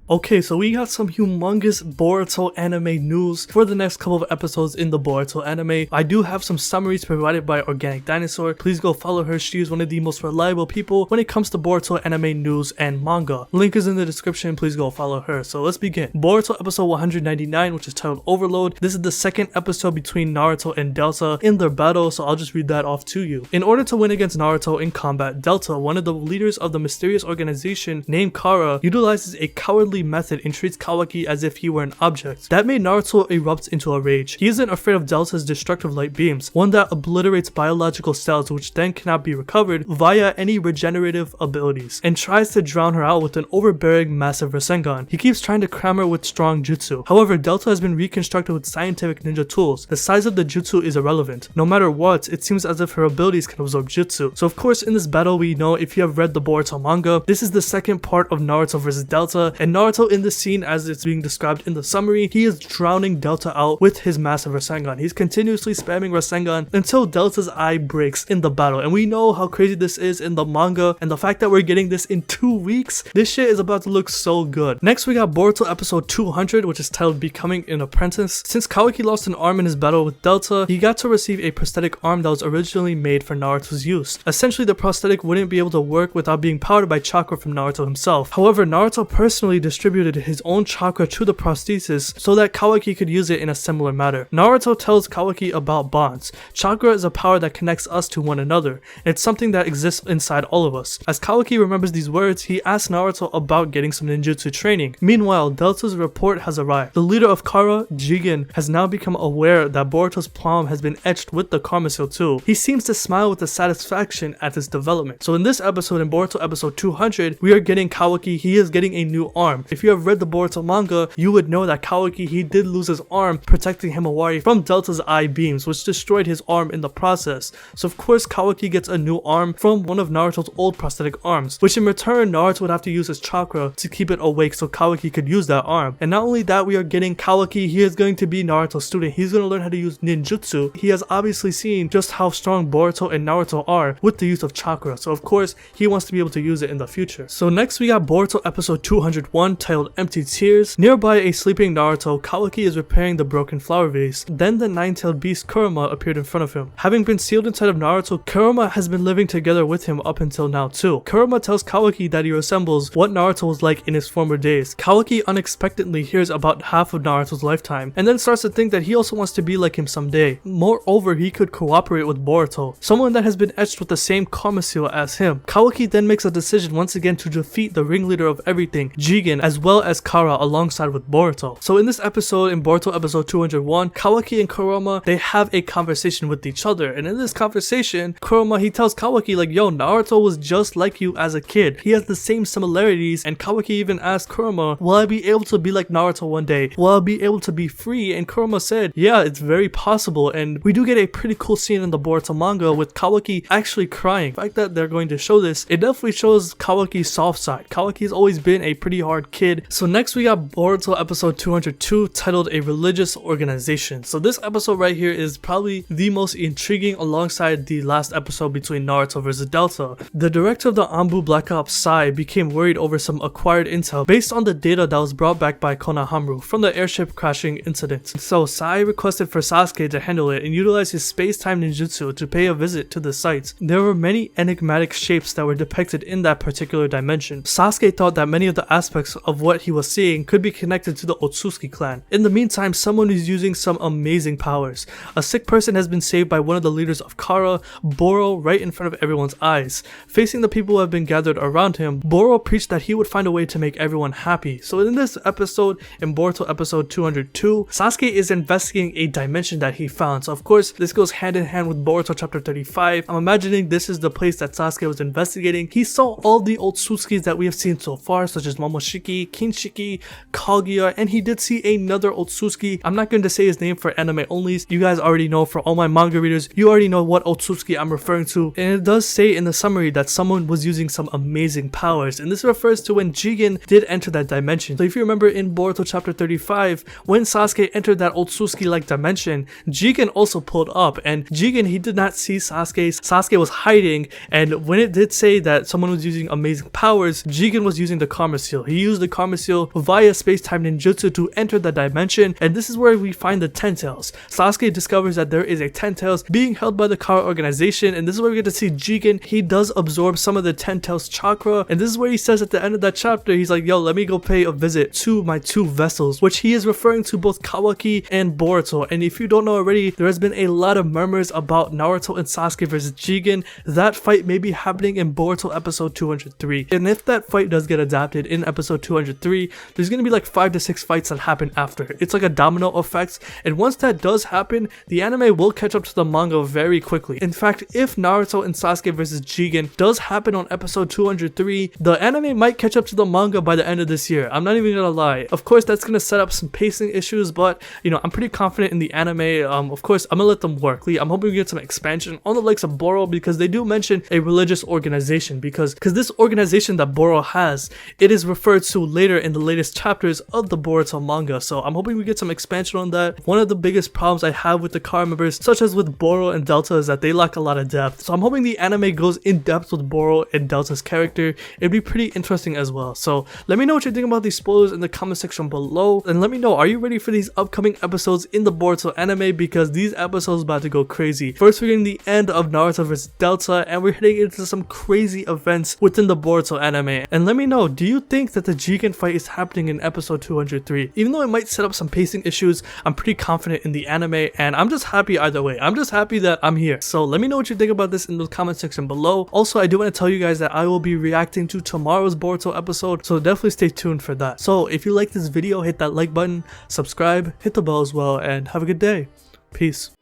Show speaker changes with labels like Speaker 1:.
Speaker 1: Okay, so we got some humongous Boruto anime news for the next couple of episodes in the Boruto anime. I do have some summaries provided by Organic Dinosaur. Please go follow her. She is one of the most reliable people when it comes to Boruto anime news and manga. Link is in the description. Please go follow her. So let's begin. Boruto episode 199, which is titled Overload. This is the second episode between Naruto and Delta in their battle, so I'll just read that off to you. In order to win against Naruto in combat, Delta, one of the leaders of the mysterious organization named Kara, utilizes a cowardly method and treats Kawaki as if he were an object. That made Naruto erupt into a rage. He isn't afraid of Delta's destructive light beams, one that obliterates biological cells which then cannot be recovered via any regenerative abilities, and tries to drown her out with an overbearing massive Rasengan. He keeps trying to cram her with strong jutsu. However, Delta has been reconstructed with scientific ninja tools. The size of the jutsu is irrelevant. No matter what, it seems as if her abilities can absorb jutsu. So of course in this battle, we know, if you have read the Boruto manga, this is the second part of Naruto vs Delta, and Naruto in this scene, as it's being described in the summary, he is drowning Delta out with his massive Rasengan. He's continuously spamming Rasengan until Delta's eye breaks in the battle, and we know how crazy this is in the manga, and the fact that we're getting this in 2 weeks, this shit is about to look so good. Next we got Boruto episode 200, which is titled Becoming an Apprentice. Since Kawaki lost an arm in his battle with Delta, he got to receive a prosthetic arm that was originally made for Naruto's use. Essentially, the prosthetic wouldn't be able to work without being powered by chakra from Naruto himself. However, Naruto personally distributed his own chakra to the prosthesis so that Kawaki could use it in a similar manner. Naruto tells Kawaki about bonds. Chakra is a power that connects us to one another, and it's something that exists inside all of us. As Kawaki remembers these words, he asks Naruto about getting some ninjutsu training. Meanwhile, Delta's report has arrived. The leader of Kara, Jigen, has now become aware that Boruto's palm has been etched with the Karma Seal too. He seems to smile with the satisfaction at this development. So in this episode, in Boruto episode 200, we are getting Kawaki. He is getting a new arm. If you have read the Boruto manga, you would know that Kawaki, he did lose his arm protecting Himawari from Delta's eye beams, which destroyed his arm in the process. So of course Kawaki gets a new arm from one of Naruto's old prosthetic arms, which in return Naruto would have to use his chakra to keep it awake so Kawaki could use that arm. And not only that, we are getting Kawaki, he is going to be Naruto's student. He's going to learn how to use ninjutsu. He has obviously seen just how strong Boruto and Naruto are with the use of chakra, so of course he wants to be able to use it in the future. So next we got Boruto episode 201 titled Empty Tears. Nearby a sleeping Naruto, Kawaki is repairing the broken flower vase. Then the nine-tailed beast Kurama appeared in front of him. Having been sealed inside of Naruto, Kurama has been living together with him up until now too. Kurama tells Kawaki that he resembles what Naruto was like in his former days. Kawaki unexpectedly hears about half of Naruto's lifetime, and then starts to think that he also wants to be like him someday. Moreover, he could cooperate with Boruto, someone that has been etched with the same Karma Seal as him. Kawaki then makes a decision once again to defeat the ringleader of everything, Jigen, as well as Kara alongside with Boruto. So in this episode, in Boruto episode 201, Kawaki and Kurama, they have a conversation with each other, and in this conversation, Kurama, he tells Kawaki like, yo, Naruto was just like you as a kid. He has the same similarities, and Kawaki even asked Kurama, will I be able to be like Naruto one day? Will I be able to be free? And Kurama said, yeah, it's very possible. And we do get a pretty cool scene in the Boruto manga with Kawaki actually crying. The fact that they're going to show this, it definitely shows Kawaki's soft side. Kawaki's always been a pretty hard kid. So next we got Boruto episode 202 titled A Religious Organization. So this episode right here is probably the most intriguing alongside the last episode between Naruto vs Delta. The director of the Anbu Black Ops, Sai, became worried over some acquired intel based on the data that was brought back by Konohamaru from the airship crashing incident. So Sai requested for Sasuke to handle it and utilize his space-time ninjutsu to pay a visit to the site. There were many enigmatic shapes that were depicted in that particular dimension. Sasuke thought that many of the aspects of what he was seeing could be connected to the Otsutsuki clan. In the meantime, someone is using some amazing powers. A sick person has been saved by one of the leaders of Kara, Boro, right in front of everyone's eyes. Facing the people who have been gathered around him, Boro preached that he would find a way to make everyone happy. So in this episode, in Boruto episode 202, Sasuke is investigating a dimension that he found. So of course, this goes hand in hand with Boruto chapter 35. I'm imagining this is the place that Sasuke was investigating. He saw all the Otsutsukis that we have seen so far, such as Momoshiki, Kinshiki, Kaguya, and he did see another Otsutsuki. I'm not going to say his name for anime onlys. You guys already know, for all my manga readers, you already know what Otsutsuki I'm referring to. And it does say in the summary that someone was using some amazing powers, and this refers to when Jigen did enter that dimension. So if you remember in Boruto chapter 35, when Sasuke entered that Otsutsuki-like dimension, Jigen also pulled up, and Jigen, he did not see Sasuke. Sasuke was hiding, and when it did say that someone was using amazing powers, Jigen was using the Karma Seal. He used use the Karma Seal via space-time ninjutsu to enter the dimension, and this is where we find the Ten Tails. Sasuke discovers that there is a Ten Tails being held by the Kara organization, and this is where we get to see Jigen. He does absorb some of the Ten Tails chakra, and this is where he says at the end of that chapter, he's like, yo, let me go pay a visit to my two vessels, which he is referring to both Kawaki and Boruto. And if you don't know already, there has been a lot of murmurs about Naruto and Sasuke versus Jigen. That fight may be happening in Boruto episode 203, and if that fight does get adapted in episode 203, there's gonna be like 5 to 6 fights that happen after. It's like a domino effect, and once that does happen, the anime will catch up to the manga very quickly. In fact, if Naruto and Sasuke versus Jigen does happen on episode 203, the anime might catch up to the manga by the end of this year. I'm not even gonna lie. Of course, that's gonna set up some pacing issues, but you know, I'm pretty confident in the anime. Of course, I'm gonna let them work. I'm hoping we get some expansion on the likes of Boro, because they do mention a religious organization, because this organization that Boro has, it is referred to later in the latest chapters of the Boruto manga. So I'm hoping we get some expansion on that. One of the biggest problems I have with the Kara members, such as with Boro and Delta, is that they lack a lot of depth. So I'm hoping the anime goes in depth with Boro and Delta's character. It'd be pretty interesting as well. So let me know what you think about these spoilers in the comment section below, and let me know, are you ready for these upcoming episodes in the Boruto anime? Because these episodes are about to go crazy. First, we're getting the end of Naruto vs Delta, and we're heading into some crazy events within the Boruto anime. And let me know, do you think that the Jigen fight is happening in episode 203? Even though it might set up some pacing issues, I'm pretty confident in the anime, and I'm just happy either way. I'm just happy that I'm here. So let me know what you think about this in the comment section below. Also, I do want to tell you guys that I will be reacting to tomorrow's Boruto episode, so definitely stay tuned for that. So if you like this video, hit that like button, subscribe, hit the bell as well, and have a good day. Peace.